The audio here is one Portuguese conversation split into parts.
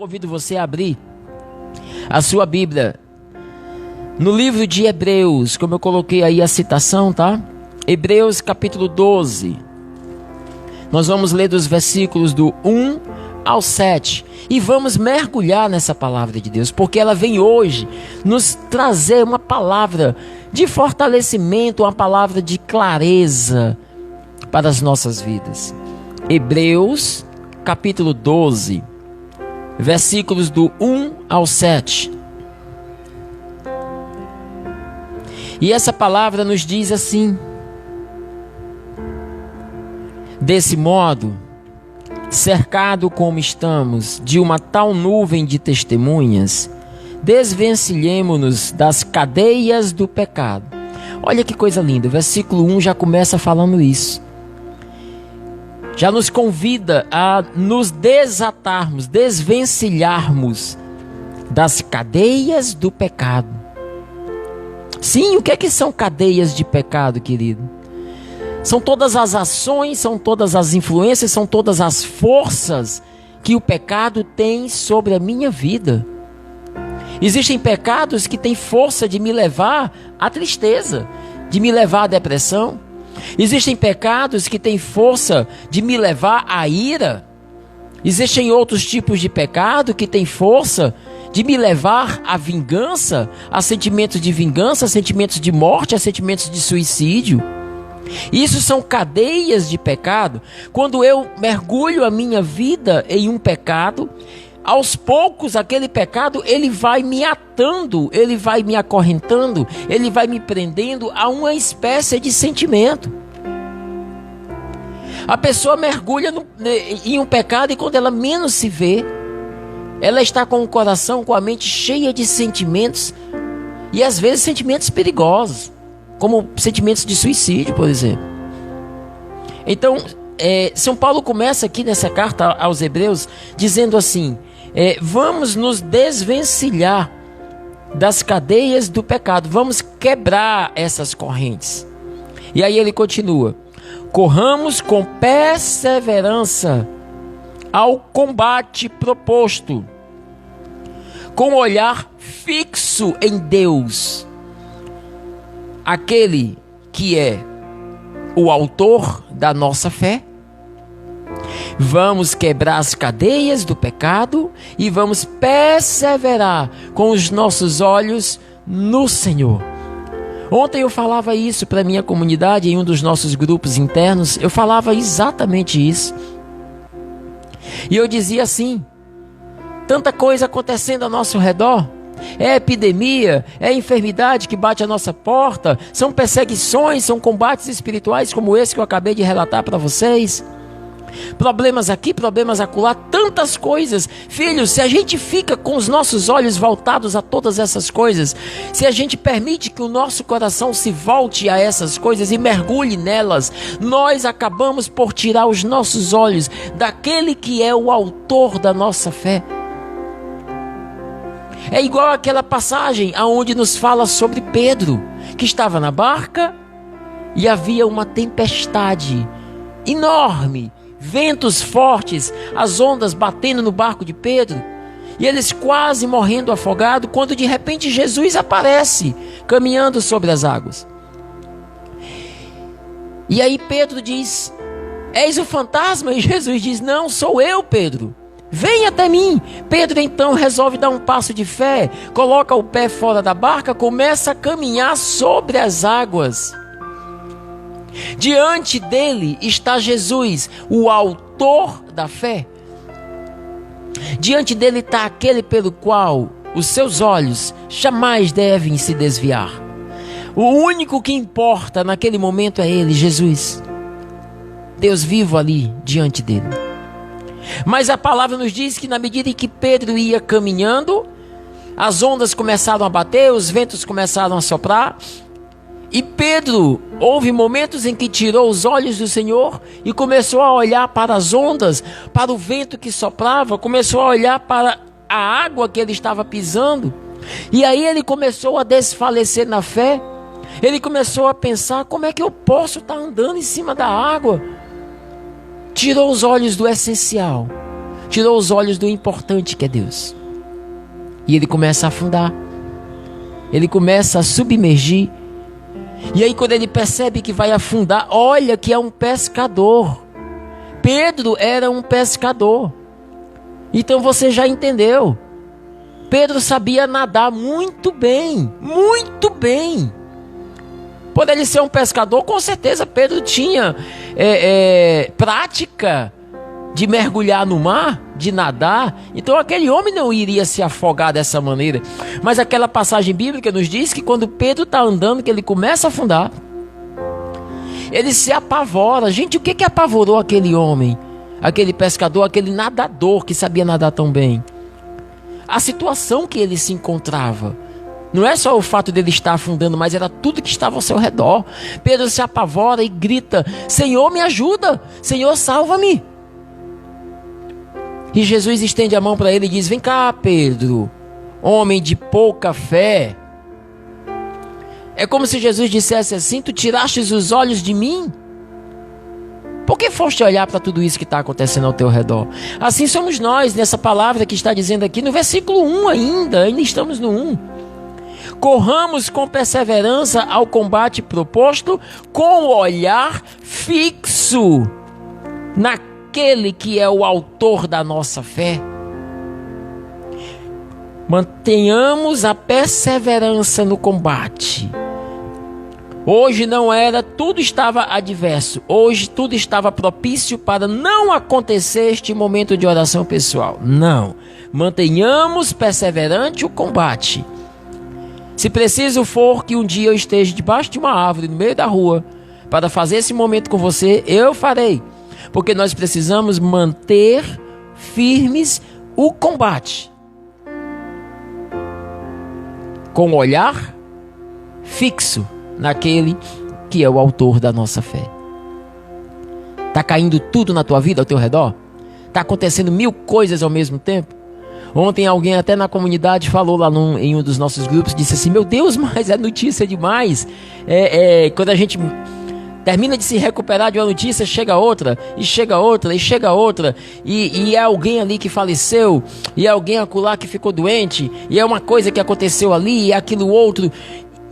convido você a abrir a sua Bíblia no livro de Hebreus, como eu coloquei aí a citação, tá? Hebreus capítulo 12. Nós vamos ler dos versículos do 1 ao 7 e vamos mergulhar nessa palavra de Deus, porque ela vem hoje nos trazer uma palavra de fortalecimento, uma palavra de clareza para as nossas vidas. Hebreus capítulo 12, versículos do 1 ao 7. E essa palavra nos diz assim: desse modo, cercado como estamos de uma tal nuvem de testemunhas, desvencilhemo-nos das cadeias do pecado. Olha que coisa linda, o versículo 1 já começa falando isso. Já nos convida a nos desatarmos, desvencilharmos das cadeias do pecado. Sim, o que é que são cadeias de pecado, querido? São todas as ações, são todas as influências, são todas as forças que o pecado tem sobre a minha vida. Existem pecados que têm força de me levar à tristeza, de me levar à depressão. Existem pecados que têm força de me levar à ira. Existem outros tipos de pecado que têm força de me levar à vingança, a sentimentos de vingança, a sentimentos de morte, a sentimentos de suicídio. Isso são cadeias de pecado. Quando eu mergulho a minha vida em um pecado, aos poucos aquele pecado ele vai me atando, ele vai me acorrentando, ele vai me prendendo a uma espécie de sentimento. A pessoa mergulha em um pecado e quando ela menos se vê, ela está com o coração, com a mente cheia de sentimentos e às vezes sentimentos perigosos, como sentimentos de suicídio, por exemplo. Então, São Paulo começa aqui nessa carta aos Hebreus dizendo assim: vamos nos desvencilhar das cadeias do pecado, vamos quebrar essas correntes. E aí ele continua: corramos com perseverança ao combate proposto, com o olhar fixo em Deus, aquele que é o autor da nossa fé. Vamos quebrar as cadeias do pecado e vamos perseverar com os nossos olhos no Senhor. Ontem eu falava isso para a minha comunidade, em um dos nossos grupos internos, eu falava exatamente isso. E eu dizia assim: tanta coisa acontecendo ao nosso redor. É epidemia, é enfermidade que bate à nossa porta, são perseguições, são combates espirituais como esse que eu acabei de relatar para vocês. Problemas aqui, problemas acolá, tantas coisas. Filhos, se a gente fica com os nossos olhos voltados a todas essas coisas, se a gente permite que o nosso coração se volte a essas coisas e mergulhe nelas, nós acabamos por tirar os nossos olhos daquele que é o autor da nossa fé. É igual aquela passagem aonde nos fala sobre Pedro, que estava na barca e havia uma tempestade enorme, ventos fortes, as ondas batendo no barco de Pedro, e eles quase morrendo afogados, quando de repente Jesus aparece, caminhando sobre as águas. E aí Pedro diz: és o fantasma? E Jesus diz: não, sou eu, Pedro. Vem até mim. Pedro então resolve dar um passo de fé, coloca o pé fora da barca, começa a caminhar sobre as águas. Diante dele está Jesus, o autor da fé. Diante dele está aquele pelo qual os seus olhos jamais devem se desviar. O único que importa naquele momento é ele, Jesus. Deus vivo ali diante dele. Mas a palavra nos diz que na medida em que Pedro ia caminhando, as ondas começaram a bater, os ventos começaram a soprar. E Pedro, houve momentos em que tirou os olhos do Senhor e começou a olhar para as ondas, para o vento que soprava, começou a olhar para a água que ele estava pisando. E aí ele começou a desfalecer na fé. Ele começou a pensar: como é que eu posso estar andando em cima da água? Tirou os olhos do essencial, tirou os olhos do importante que é Deus. E ele começa a afundar. Ele começa a submergir. E aí quando ele percebe que vai afundar, olha que é um pescador. Pedro era um pescador. Então você já entendeu. Pedro sabia nadar muito bem. Muito bem. Por ele ser um pescador, com certeza Pedro tinha prática de mergulhar no mar, de nadar. Então aquele homem não iria se afogar dessa maneira. Mas aquela passagem bíblica nos diz que quando Pedro está andando, que ele começa a afundar, ele se apavora. Gente, o que apavorou aquele homem? Aquele pescador, aquele nadador que sabia nadar tão bem? A situação que ele se encontrava. Não é só o fato dele estar afundando, mas era tudo que estava ao seu redor. Pedro se apavora e grita: Senhor, me ajuda! Senhor, salva-me! E Jesus estende a mão para ele e diz: vem cá, Pedro, homem de pouca fé. É como se Jesus dissesse assim: tu tirastes os olhos de mim? Por que foste olhar para tudo isso que está acontecendo ao teu redor? Assim somos nós, nessa palavra que está dizendo aqui, no versículo 1 ainda estamos no 1. Corramos com perseverança ao combate proposto, com o olhar fixo naquele que é o autor da nossa fé. Mantenhamos a perseverança no combate. Hoje não era, tudo estava adverso. Hoje tudo estava propício para não acontecer este momento de oração pessoal. Não. Mantenhamos perseverante o combate. Se preciso for que um dia eu esteja debaixo de uma árvore, no meio da rua, para fazer esse momento com você, eu farei. Porque nós precisamos manter firmes o combate. Com o olhar fixo naquele que é o autor da nossa fé. Está caindo tudo na tua vida, ao teu redor? Está acontecendo 1000 coisas ao mesmo tempo? Ontem alguém até na comunidade falou lá em um dos nossos grupos, disse assim: meu Deus, mas é notícia demais. Quando a gente termina de se recuperar de uma notícia, chega outra, e chega outra, e chega outra, e é alguém ali que faleceu, e é alguém acolá que ficou doente, e é uma coisa que aconteceu ali, e é aquilo outro,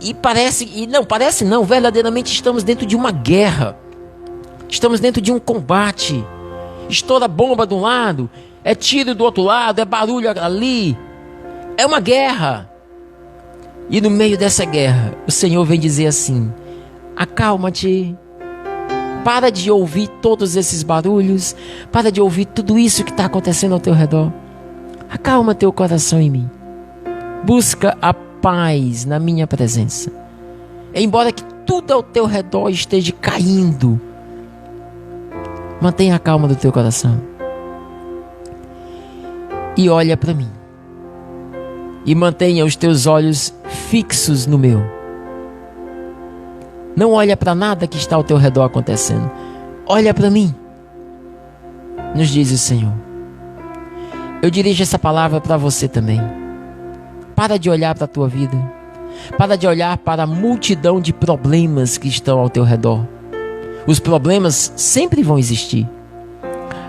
e parece não, verdadeiramente estamos dentro de uma guerra, estamos dentro de um combate, estoura bomba de um lado, é tiro do outro lado, é barulho ali, é uma guerra, e no meio dessa guerra, o Senhor vem dizer assim: acalma-te, para de ouvir todos esses barulhos, para de ouvir tudo isso que está acontecendo ao teu redor. Acalma teu coração em mim. Busca a paz na minha presença. Embora que tudo ao teu redor esteja caindo, mantenha a calma do teu coração. E olha para mim. E mantenha os teus olhos fixos no meu. Não olha para nada que está ao teu redor acontecendo. Olha para mim, nos diz o Senhor. Eu dirijo essa palavra para você também. Para de olhar para a tua vida. Para de olhar para a multidão de problemas que estão ao teu redor. Os problemas sempre vão existir.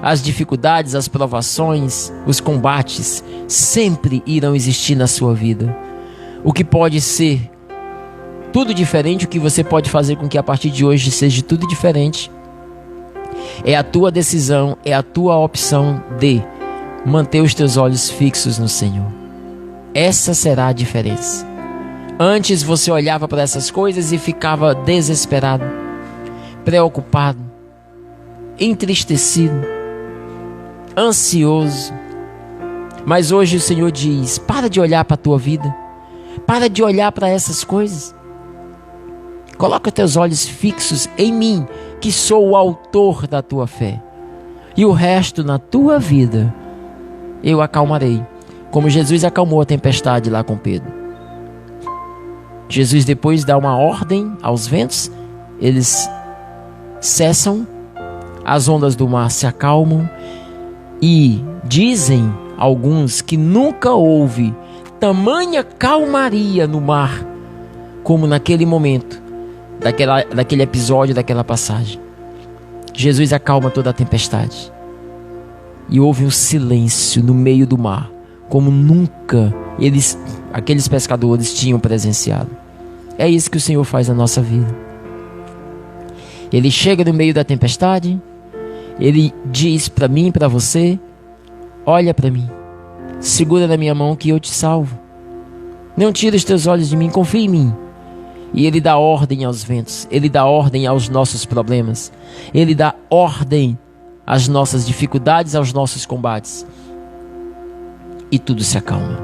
As dificuldades, as provações, os combates sempre irão existir na sua vida. O que pode ser tudo diferente, o que você pode fazer com que a partir de hoje seja tudo diferente, é a tua decisão, é a tua opção de manter os teus olhos fixos no Senhor. Essa será a diferença. Antes você olhava para essas coisas e ficava desesperado, preocupado, entristecido, ansioso. Mas hoje o Senhor diz: para de olhar para a tua vida, para de olhar para essas coisas. Coloca teus olhos fixos em mim, que sou o autor da tua fé. E o resto na tua vida eu acalmarei, como Jesus acalmou a tempestade lá com Pedro. Jesus depois dá uma ordem aos ventos, eles cessam, as ondas do mar se acalmam, e dizem alguns que nunca houve tamanha calmaria no mar como naquele momento, daquele episódio, daquela passagem. Jesus acalma toda a tempestade. e houve um silêncio no meio do mar, como nunca aqueles pescadores tinham presenciado. É isso que o Senhor faz na nossa vida. Ele chega no meio da tempestade, Ele diz para mim e para você: olha para mim, segura na minha mão que eu te salvo. Não tira os teus olhos de mim, confia em mim. E Ele dá ordem aos ventos, Ele dá ordem aos nossos problemas, Ele dá ordem às nossas dificuldades, aos nossos combates. E tudo se acalma.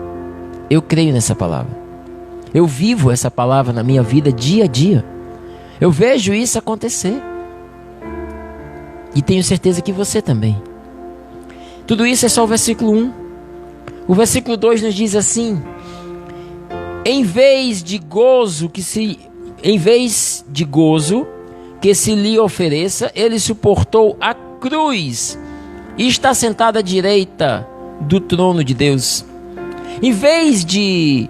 Eu creio nessa palavra. Eu vivo essa palavra na minha vida dia a dia. Eu vejo isso acontecer. E tenho certeza que você também. Tudo isso é só o versículo 1. O versículo 2 nos diz assim: em vez de gozo que se lhe ofereça, ele suportou a cruz e está sentado à direita do trono de Deus. Em vez de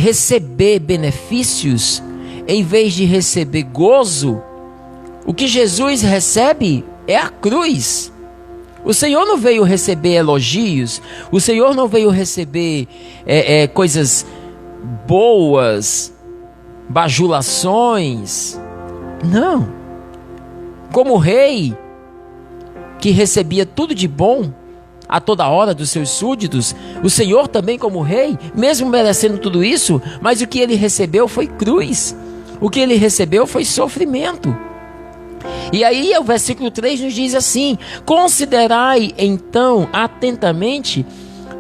receber benefícios, em vez de receber gozo, o que Jesus recebe é a cruz. O Senhor não veio receber elogios, o Senhor não veio receber coisas boas, bajulações. Não. Como rei que recebia tudo de bom a toda hora dos seus súditos, o Senhor também como rei, mesmo merecendo tudo isso, mas o que ele recebeu foi cruz. O que ele recebeu foi sofrimento. E aí o versículo 3 nos diz assim: considerai então atentamente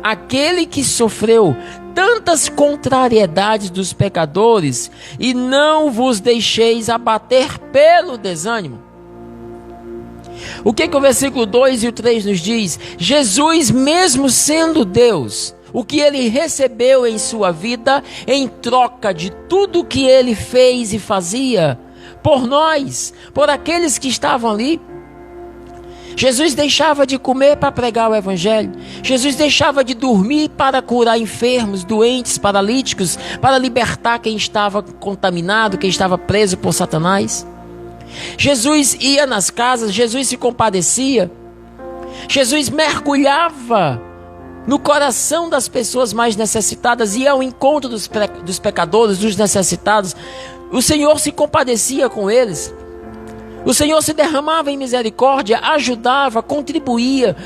aquele que sofreu tantas contrariedades dos pecadores, e não vos deixeis abater pelo desânimo. O que o versículo 2 e o 3 nos diz? Jesus, mesmo sendo Deus, o que ele recebeu em sua vida, em troca de tudo que ele fez e fazia por nós, por aqueles que estavam ali. Jesus deixava de comer para pregar o evangelho. Jesus deixava de dormir para curar enfermos, doentes, paralíticos, para libertar quem estava contaminado, quem estava preso por Satanás. Jesus ia nas casas, Jesus se compadecia. Jesus mergulhava no coração das pessoas mais necessitadas, ia ao encontro dos pecadores, dos necessitados. O Senhor se compadecia com eles. O Senhor se derramava em misericórdia, ajudava, contribuía.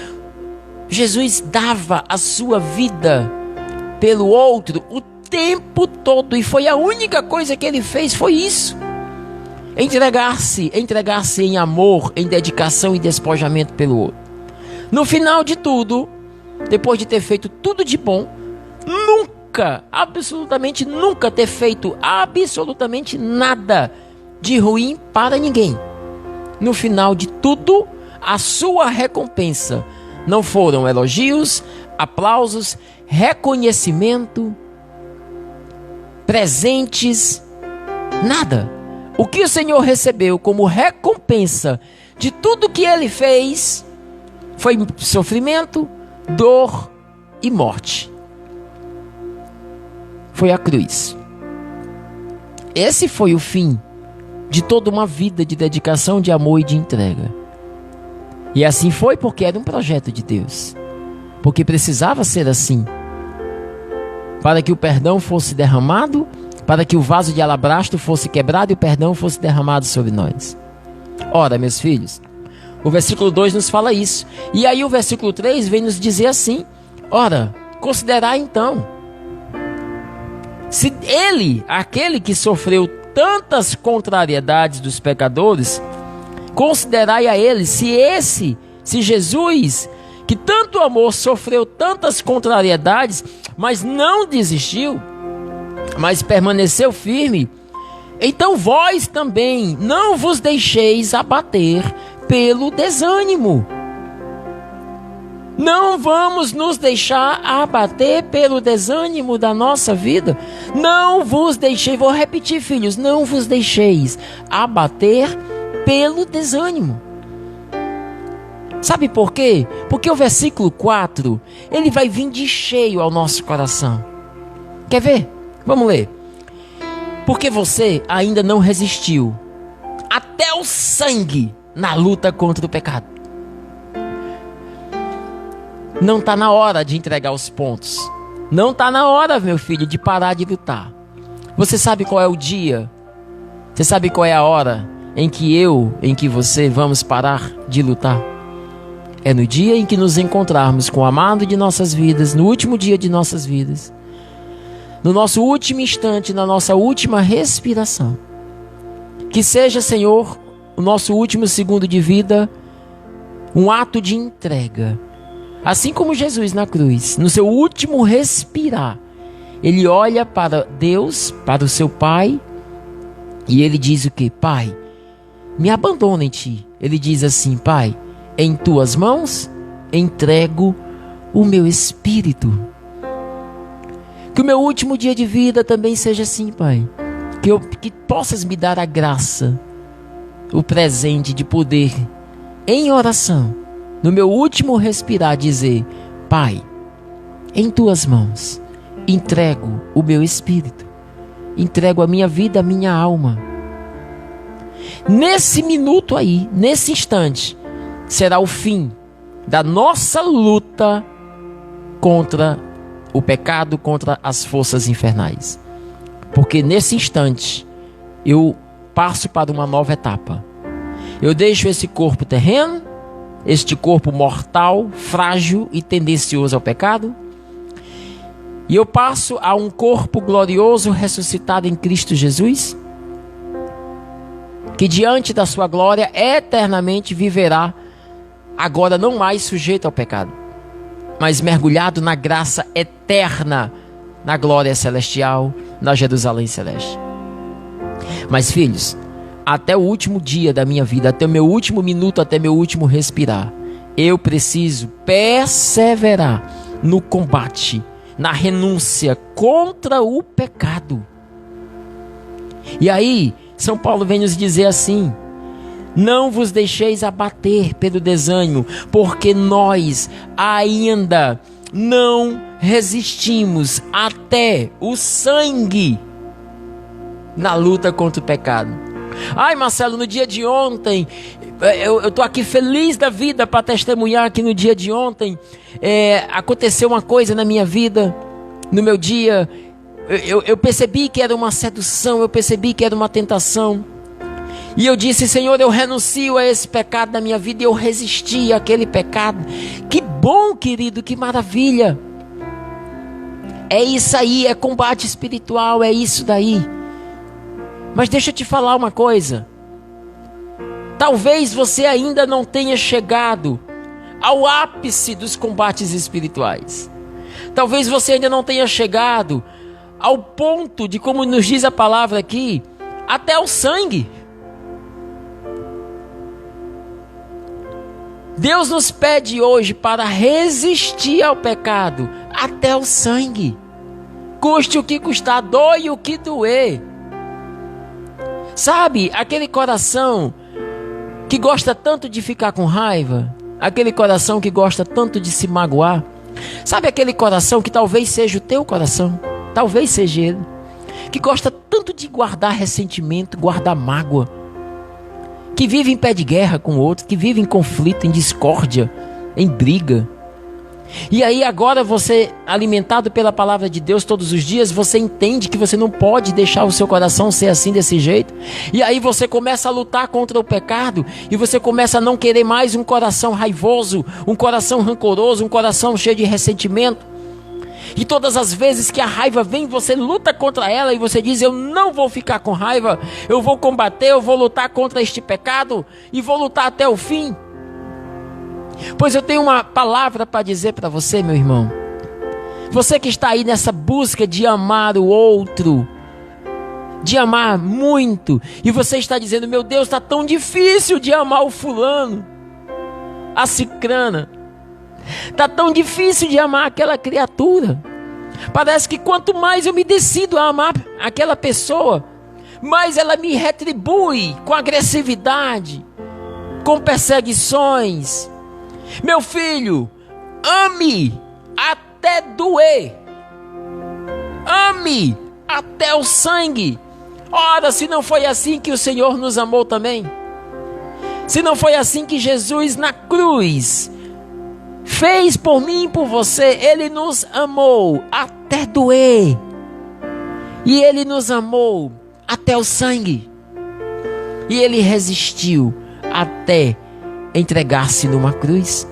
Jesus dava a sua vida pelo outro o tempo todo, e foi a única coisa que ele fez, foi isso. Entregar-se em amor, em dedicação e despojamento pelo outro. No final de tudo, depois de ter feito tudo de bom, absolutamente nunca ter feito absolutamente nada de ruim para ninguém. No final de tudo, a sua recompensa não foram elogios, aplausos, reconhecimento, presentes, nada. O que o Senhor recebeu como recompensa de tudo que ele fez foi sofrimento, dor e morte. Foi a cruz. Esse foi o fim de toda uma vida de dedicação, de amor e de entrega. E assim foi porque era um projeto de Deus. Porque precisava ser assim. Para que o perdão fosse derramado, para que o vaso de alabastro fosse quebrado e o perdão fosse derramado sobre nós. Ora, meus filhos, o versículo 2 nos fala isso. E aí o versículo 3 vem nos dizer assim: ora, considerai então, se ele, aquele que sofreu tantas contrariedades dos pecadores, considerai a ele, se Jesus, que tanto amor, sofreu tantas contrariedades, mas não desistiu, mas permaneceu firme, então vós também não vos deixeis abater pelo desânimo. Não vamos nos deixar abater pelo desânimo da nossa vida. Não vos deixeis, vou repetir, filhos, não vos deixeis abater pelo desânimo. Sabe por quê? Porque o versículo 4, ele vai vir de cheio ao nosso coração. Quer ver? Vamos ler. Porque você ainda não resistiu até o sangue na luta contra o pecado. Não está na hora de entregar os pontos. Não está na hora, meu filho, de parar de lutar. Você sabe qual é o dia? Você sabe qual é a hora em que você vamos parar de lutar? É no dia em que nos encontrarmos com o amado de nossas vidas, no último dia de nossas vidas, no nosso último instante, na nossa última respiração. Que seja, Senhor, o nosso último segundo de vida, um ato de entrega. Assim como Jesus na cruz, no seu último respirar, ele olha para Deus, para o seu Pai, e ele diz o quê? Pai, me abandona em ti. Ele diz assim: Pai, em tuas mãos entrego o meu espírito. Que o meu último dia de vida também seja assim, Pai. Que possas me dar a graça, o presente de poder, em oração, no meu último respirar, dizer: Pai, em tuas mãos entrego o meu espírito, entrego a minha vida, a minha alma. Nesse minuto aí, nesse instante, será o fim da nossa luta contra o pecado, contra as forças infernais. Porque nesse instante eu passo para uma nova etapa. Eu deixo esse corpo terreno, este corpo mortal, frágil e tendencioso ao pecado, e eu passo a um corpo glorioso ressuscitado em Cristo Jesus, que diante da sua glória eternamente viverá, agora não mais sujeito ao pecado, mas mergulhado na graça eterna, na glória celestial, na Jerusalém celeste. Mas, filhos, até o último dia da minha vida, até o meu último minuto, até meu último respirar, eu preciso perseverar no combate, na renúncia contra o pecado. E aí, São Paulo vem nos dizer assim: não vos deixeis abater pelo desânimo, porque nós ainda não resistimos até o sangue na luta contra o pecado. Ai, Marcelo, no dia de ontem, eu estou aqui feliz da vida para testemunhar que no dia de ontem aconteceu uma coisa na minha vida, no meu dia. Eu percebi que era uma sedução, eu percebi que era uma tentação. E eu disse: Senhor, eu renuncio a esse pecado na minha vida, e eu resisti àquele pecado. Que bom, querido, que maravilha. É isso aí, é combate espiritual, é isso daí. Mas deixa eu te falar uma coisa. Talvez você ainda não tenha chegado ao ápice dos combates espirituais. Talvez você ainda não tenha chegado ao ponto de, como nos diz a palavra aqui, até o sangue. Deus nos pede hoje para resistir ao pecado até o sangue. Custe o que custar, doe o que doer. Sabe, aquele coração que gosta tanto de ficar com raiva, aquele coração que gosta tanto de se magoar, sabe aquele coração que talvez seja o teu coração, talvez seja ele, que gosta tanto de guardar ressentimento, guardar mágoa, que vive em pé de guerra com o outro, que vive em conflito, em discórdia, em briga. E aí agora você, alimentado pela palavra de Deus todos os dias, você entende que você não pode deixar o seu coração ser assim, desse jeito. E aí você começa a lutar contra o pecado, e você começa a não querer mais um coração raivoso, um coração rancoroso, um coração cheio de ressentimento. E todas as vezes que a raiva vem, você luta contra ela e você diz: eu não vou ficar com raiva, eu vou combater, eu vou lutar contra este pecado e vou lutar até o fim. Pois eu tenho uma palavra para dizer para você, meu irmão. Você que está aí nessa busca de amar o outro, de amar muito, e você está dizendo: meu Deus, está tão difícil de amar o fulano, a cicrana. Está tão difícil de amar aquela criatura. Parece que quanto mais eu me decido a amar aquela pessoa, mais ela me retribui com agressividade, com perseguições. Meu filho, ame até doer. Ame até o sangue. Ora, se não foi assim que o Senhor nos amou também, se não foi assim que Jesus na cruz fez por mim e por você. Ele nos amou até doer. E Ele nos amou até o sangue. E Ele resistiu até entregar-se numa cruz.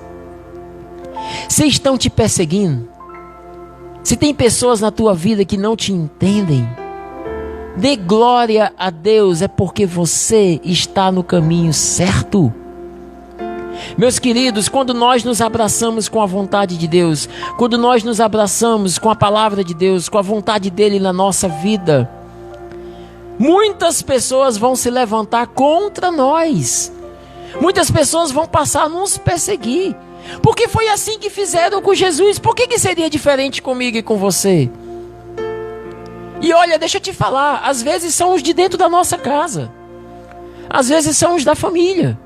Se estão te perseguindo, se tem pessoas na tua vida que não te entendem, dê glória a Deus, é porque você está no caminho certo. Meus queridos, quando nós nos abraçamos com a vontade de Deus, quando nós nos abraçamos com a palavra de Deus, com a vontade dEle na nossa vida, muitas pessoas vão se levantar contra nós. Muitas pessoas vão passar a nos perseguir. Porque foi assim que fizeram com Jesus. Por que seria diferente comigo e com você? E olha, deixa eu te falar, às vezes são os de dentro da nossa casa. Às vezes são os da família.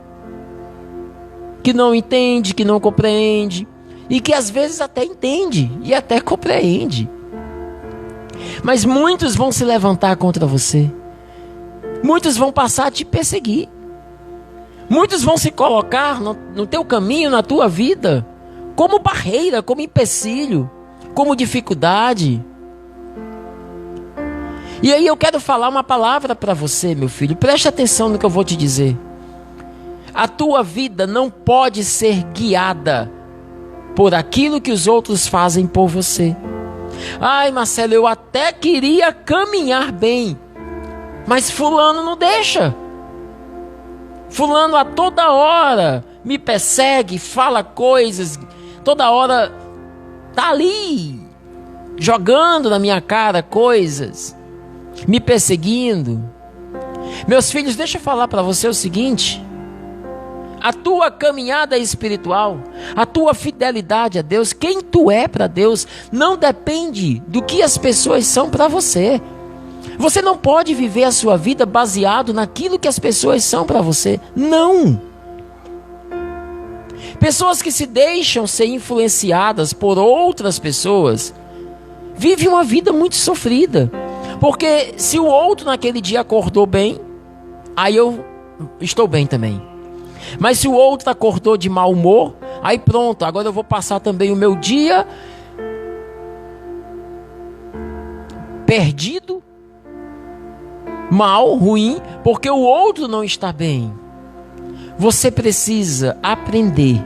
Que não entende, que não compreende. E que às vezes até entende e até compreende. Mas muitos vão se levantar contra você. Muitos vão passar a te perseguir. Muitos vão se colocar no teu caminho, na tua vida, como barreira, como empecilho, como dificuldade. E aí eu quero falar uma palavra para você, meu filho. Preste atenção no que eu vou te dizer. A tua vida não pode ser guiada por aquilo que os outros fazem por você. Ai, Marcelo, eu até queria caminhar bem, mas fulano não deixa. Fulano a toda hora me persegue, fala coisas, toda hora tá ali, jogando na minha cara coisas, me perseguindo. Meus filhos, deixa eu falar para você o seguinte: a tua caminhada espiritual, a tua fidelidade a Deus, quem tu é para Deus, não depende do que as pessoas são para você. Você não pode viver a sua vida baseado naquilo que as pessoas são para você. Não. Pessoas que se deixam ser influenciadas por outras pessoas vivem uma vida muito sofrida. Porque se o outro naquele dia acordou bem, aí eu estou bem também. Mas se o outro acordou de mau humor, aí pronto, agora eu vou passar também o meu dia perdido, mal, ruim, porque o outro não está bem. Você precisa aprender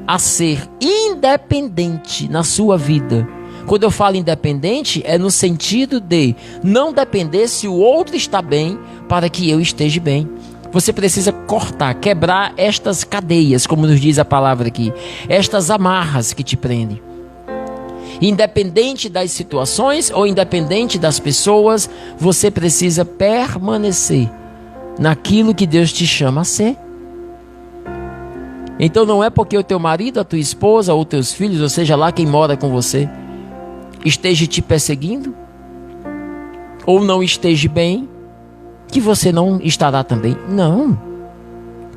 a ser independente na sua vida. Quando eu falo independente, é no sentido de não depender se o outro está bem para que eu esteja bem. Você precisa cortar, quebrar estas cadeias, como nos diz a palavra aqui, estas amarras que te prendem. Independente das situações ou independente das pessoas, você precisa permanecer naquilo que Deus te chama a ser. Então não é porque o teu marido, a tua esposa ou teus filhos, ou seja lá quem mora com você, esteja te perseguindo ou não esteja bem, que você não estará também. Não.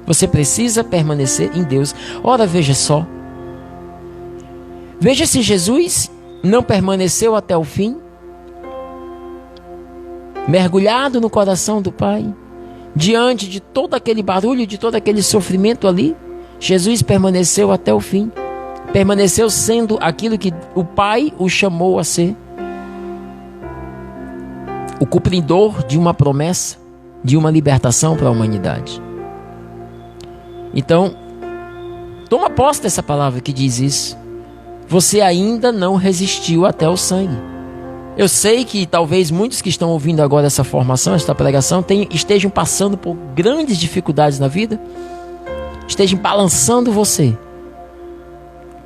Você precisa permanecer em Deus. Ora, veja só. Veja se Jesus não permaneceu até o fim, mergulhado no coração do Pai, diante de todo aquele barulho, de todo aquele sofrimento ali. Jesus permaneceu até o fim, permaneceu sendo aquilo que o Pai o chamou a ser, o cumpridor de uma promessa, de uma libertação para a humanidade. Então, toma posse dessa palavra que diz isso. Você ainda não resistiu até o sangue. Eu sei que talvez muitos que estão ouvindo agora essa formação, esta pregação, estejam passando por grandes dificuldades na vida, estejam balançando você.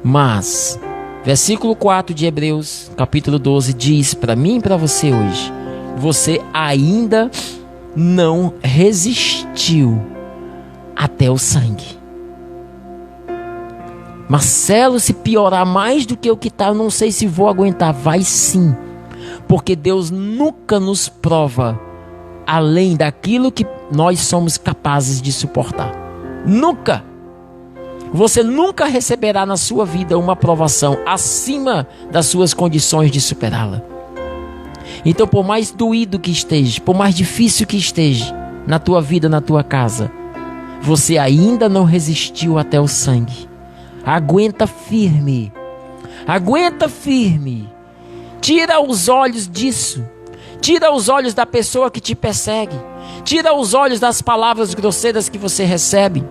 Mas, versículo 4 de Hebreus, capítulo 12, diz para mim e para você hoje: você ainda não resistiu até o sangue. Marcelo, se piorar mais do que o que está, eu não sei se vou aguentar. Vai sim, porque Deus nunca nos prova além daquilo que nós somos capazes de suportar. Nunca. Você nunca receberá na sua vida uma provação acima das suas condições de superá-la. Então, por mais doído que esteja, por mais difícil que esteja na tua vida, na tua casa, você ainda não resistiu até o sangue. Aguenta firme. Aguenta firme. Tira os olhos disso. Tira os olhos da pessoa que te persegue. Tira os olhos das palavras grosseiras que você recebe.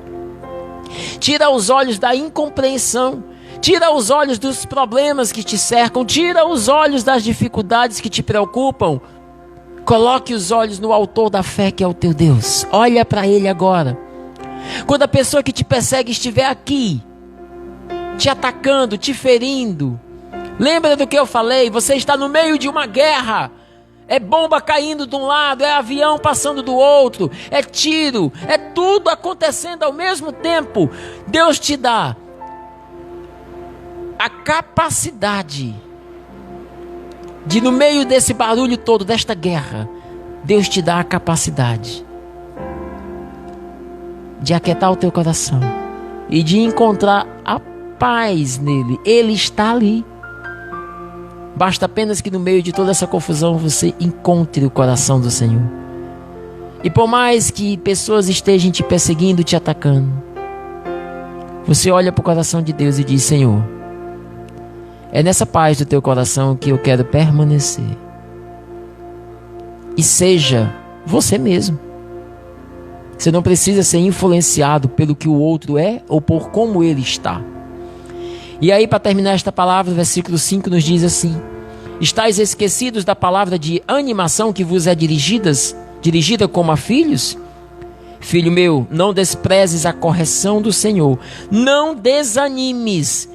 Tira os olhos da incompreensão. Tira os olhos dos problemas que te cercam. Tira os olhos das dificuldades que te preocupam. Coloque os olhos no autor da fé, que é o teu Deus. Olha para Ele agora. Quando a pessoa que te persegue estiver aqui, te atacando, te ferindo, lembra do que eu falei? Você está no meio de uma guerra. É bomba caindo de um lado, é avião passando do outro, é tiro, é tudo acontecendo ao mesmo tempo. Deus te dá a capacidade de, no meio desse barulho todo, desta guerra, Deus te dá a capacidade de aquietar o teu coração e de encontrar a paz nele. Ele está ali. Basta apenas que no meio de toda essa confusão você encontre o coração do Senhor. E por mais que pessoas estejam te perseguindo, te atacando, você olha para o coração de Deus e diz: Senhor, é nessa paz do teu coração que eu quero permanecer. E seja você mesmo. Você não precisa ser influenciado pelo que o outro é ou por como ele está. E aí, para terminar esta palavra, o versículo 5 nos diz assim: estais esquecidos da palavra de animação que vos é dirigida como a filhos? Filho meu, não desprezes a correção do Senhor. Não desanimes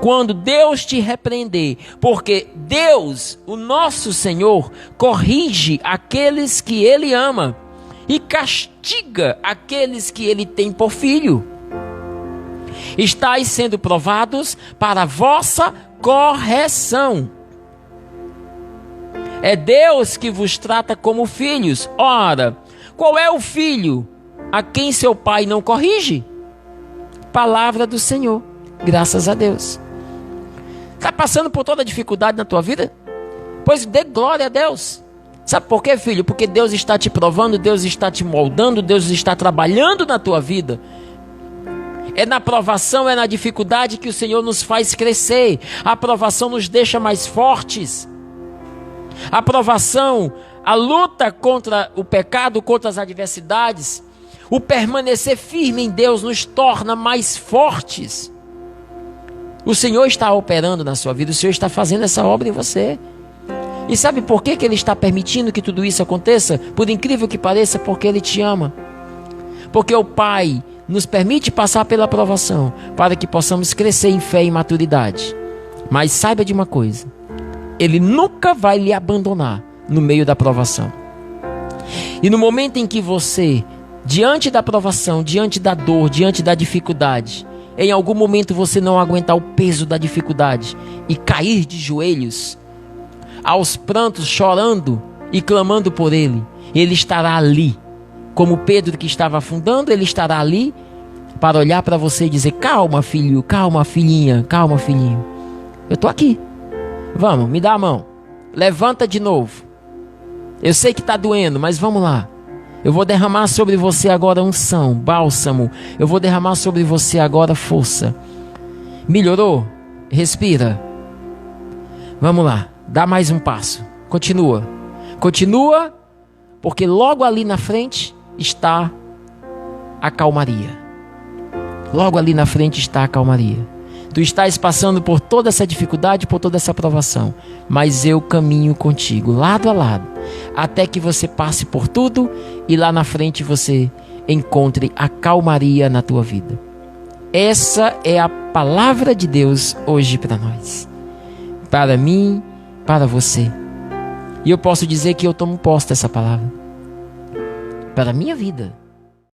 quando Deus te repreender, porque Deus, o nosso Senhor, corrige aqueles que Ele ama e castiga aqueles que Ele tem por filho. Estais sendo provados para a vossa correção. É Deus que vos trata como filhos. Ora, qual é o filho a quem seu pai não corrige? Palavra do Senhor. Graças a Deus. Está passando por toda dificuldade na tua vida? Pois dê glória a Deus. Sabe por quê, filho? Porque Deus está te provando, Deus está te moldando, Deus está trabalhando na tua vida. É na provação, é na dificuldade que o Senhor nos faz crescer. A provação nos deixa mais fortes. A provação, a luta contra o pecado, contra as adversidades, o permanecer firme em Deus nos torna mais fortes. O Senhor está operando na sua vida, o Senhor está fazendo essa obra em você. E sabe por que Ele está permitindo que tudo isso aconteça? Por incrível que pareça, porque Ele te ama. Porque o Pai nos permite passar pela provação para que possamos crescer em fé e maturidade. Mas saiba de uma coisa: Ele nunca vai lhe abandonar no meio da provação. E no momento em que você, diante da provação, diante da dor, diante da dificuldade, em algum momento você não aguentar o peso da dificuldade e cair de joelhos, aos prantos, chorando e clamando por Ele, Ele estará ali. Como Pedro que estava afundando, Ele estará ali para olhar para você e dizer: calma, filho, calma, filhinha, calma, filhinho. Eu estou aqui. Vamos, me dá a mão. Levanta de novo. Eu sei que está doendo, mas vamos lá. Eu vou derramar sobre você agora unção, bálsamo. Eu vou derramar sobre você agora força. Melhorou? Respira. Vamos lá, dá mais um passo. Continua. Continua, porque logo ali na frente está a calmaria. Logo ali na frente está a calmaria. Tu estás passando por toda essa dificuldade, por toda essa provação, mas eu caminho contigo, lado a lado, até que você passe por tudo e lá na frente você encontre a calmaria na tua vida. Essa é a palavra de Deus hoje para nós, para mim, para você. E eu posso dizer que eu tomo posse dessa palavra para a minha vida.